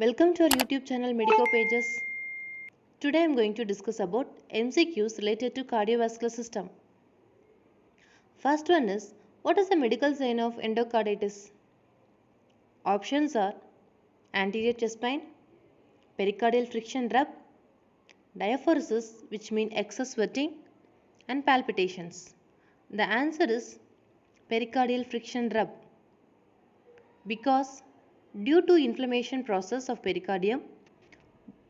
Welcome to our YouTube channel Medico Pages. Today I am going to discuss about MCQs related to cardiovascular system. First one is, what is the medical sign of endocarditis? Options are anterior chest pain, pericardial friction rub, diaphoresis which means excess sweating and palpitations. The answer is pericardial friction rub because due to inflammation process of pericardium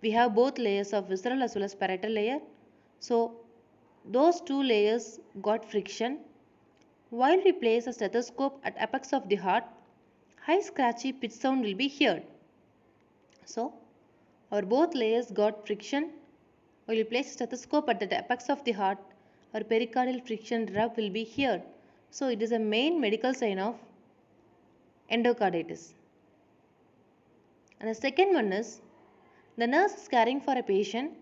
we have both layers of visceral as well as parietal layer. So those two layers got friction. While we place a stethoscope at apex of the heart, high scratchy pitch sound will be heard. So our both layers got friction. While we place a stethoscope at the apex of the heart, our pericardial friction rub will be heard. So it is a main medical sign of endocarditis. And the second one is, the nurse is caring for a patient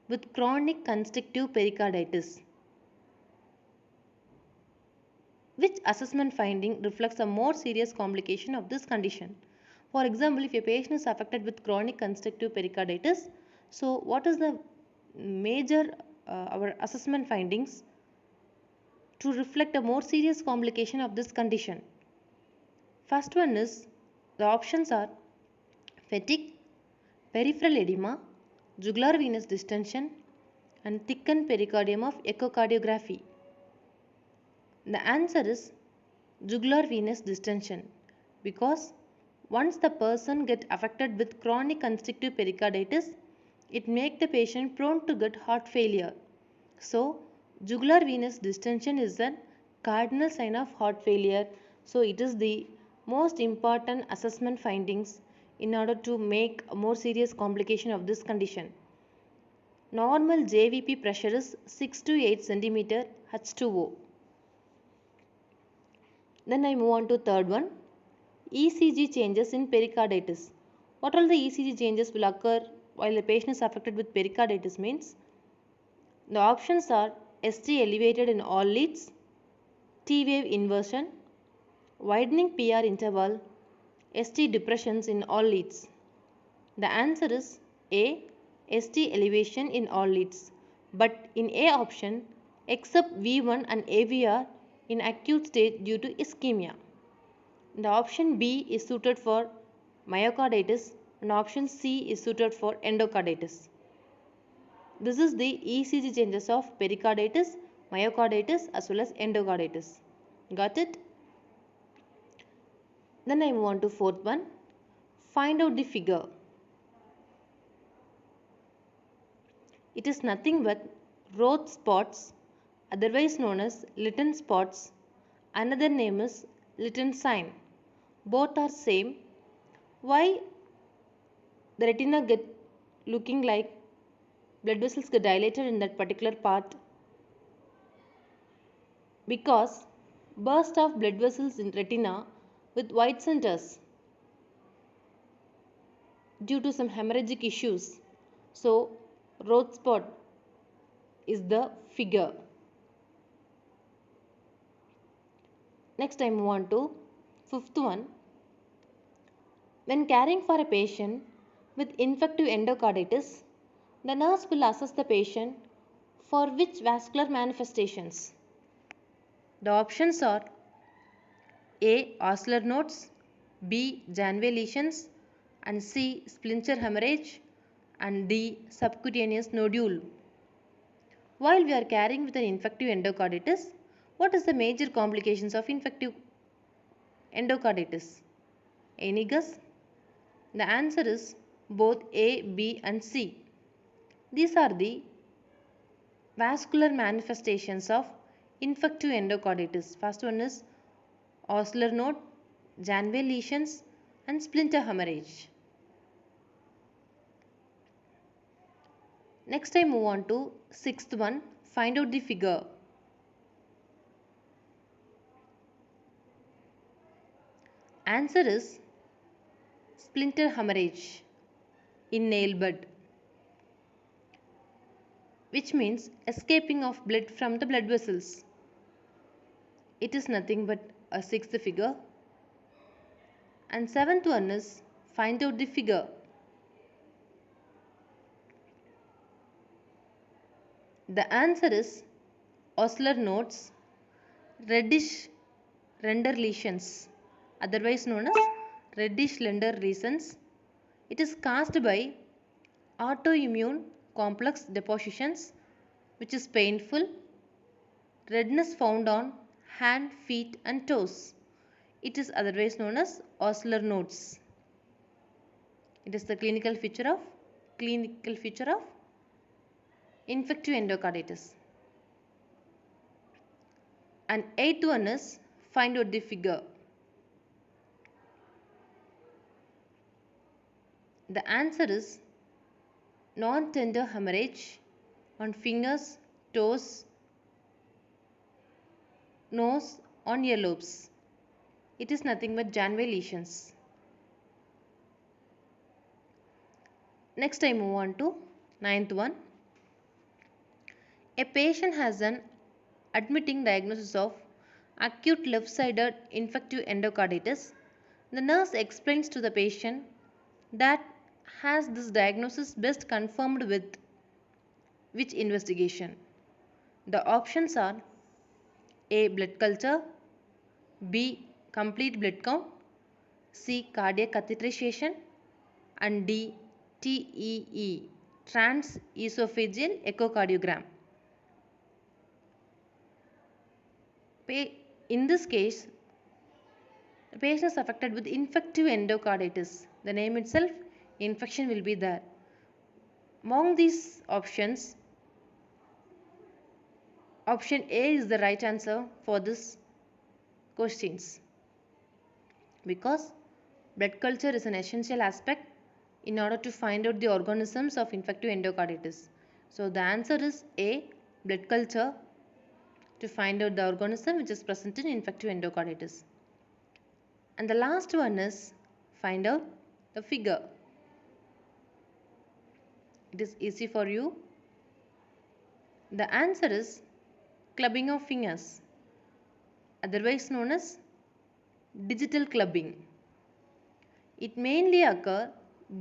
with chronic constrictive pericarditis. Which assessment finding reflects a more serious complication of this condition? For example, if a patient is affected with chronic constrictive pericarditis, so what is the major our assessment findings to reflect a more serious complication of this condition? First one is, the options are fatigue, peripheral edema, jugular venous distension and thickened pericardium of echocardiography. The answer is jugular venous distension because once the person get affected with chronic constrictive pericarditis, it make the patient prone to get heart failure. So jugular venous distension is the cardinal sign of heart failure. So it is the most important assessment findings in order to make a more serious complication of this condition. Normal JVP pressure is 6 to 8 cm H2O. Then I move on to third one, ECG changes in pericarditis. What all the ECG changes will occur while the patient is affected with pericarditis means? The options are ST elevated in all leads, T wave inversion, widening PR interval, ST depressions in all leads. The answer is A, ST elevation in all leads. But in A option, except V1 and AVR in acute state due to ischemia. The option B is suited for myocarditis and option C is suited for endocarditis. This is the ECG changes of pericarditis, myocarditis as well as endocarditis. Got it? Then I move on to fourth one. Find out the figure. It is nothing but Roth spots, otherwise known as Lytton spots. Another name is Lytton sign. Both are same. Why the retina get looking like blood vessels get dilated in that particular part? Because burst of blood vessels in retina with white centers due to some hemorrhagic issues. So Roth spot is the figure. Next I move on to fifth one. When caring for a patient with infective endocarditis, the nurse will assess the patient for which vascular manifestations. The options are A. Osler nodes, B. Janeway lesions and C. splinter hemorrhage and D. subcutaneous nodule. While we are caring with an infective endocarditis, what is the major complications of infective endocarditis? Any guess? The answer is both A, B and C. These are the vascular manifestations of infective endocarditis. First one is Osler node, Janeway lesions and splinter hemorrhage. Next I move on to sixth one, find out the figure. Answer is splinter hemorrhage in nail bud, which means escaping of blood from the blood vessels. It is nothing but a sixth figure. And seventh one is find out the figure. The answer is oscular nodes, reddish render lesions, otherwise known as reddish render lesions. It is caused by autoimmune complex depositions, which is painful. Redness found on hand, feet and toes. It is otherwise known as oscular nodes. It is the clinical feature of infective endocarditis. And eighth one is find out the figure. The answer is non-tender hemorrhage on fingers, toes, nose, on earlobes. It is nothing but Janway lesions. Next I move on to ninth one. A patient has an admitting diagnosis of acute left-sided infective endocarditis. The nurse explains to the patient that has this diagnosis best confirmed with which investigation. The options are A. Blood culture, B. Complete blood count, C. Cardiac catheterization and D. TEE, transesophageal echocardiogram. In this case, the patient is affected with infective endocarditis. The name itself, infection will be there. Among these options, option A is the right answer for this questions, because blood culture is an essential aspect in order to find out the organisms of infective endocarditis. So the answer is A, blood culture, to find out the organism which is present in infective endocarditis. And the last one is find out the figure. It is easy for you. The answer is clubbing of fingers, otherwise known as digital clubbing. It mainly occurs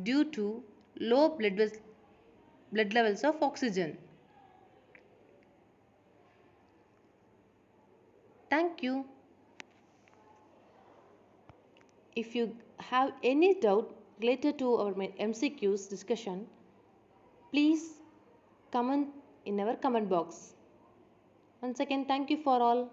due to low blood levels of oxygen. Thank you. If you have any doubt related to our MCQs discussion, please comment in our comment box. Once again, thank you for all.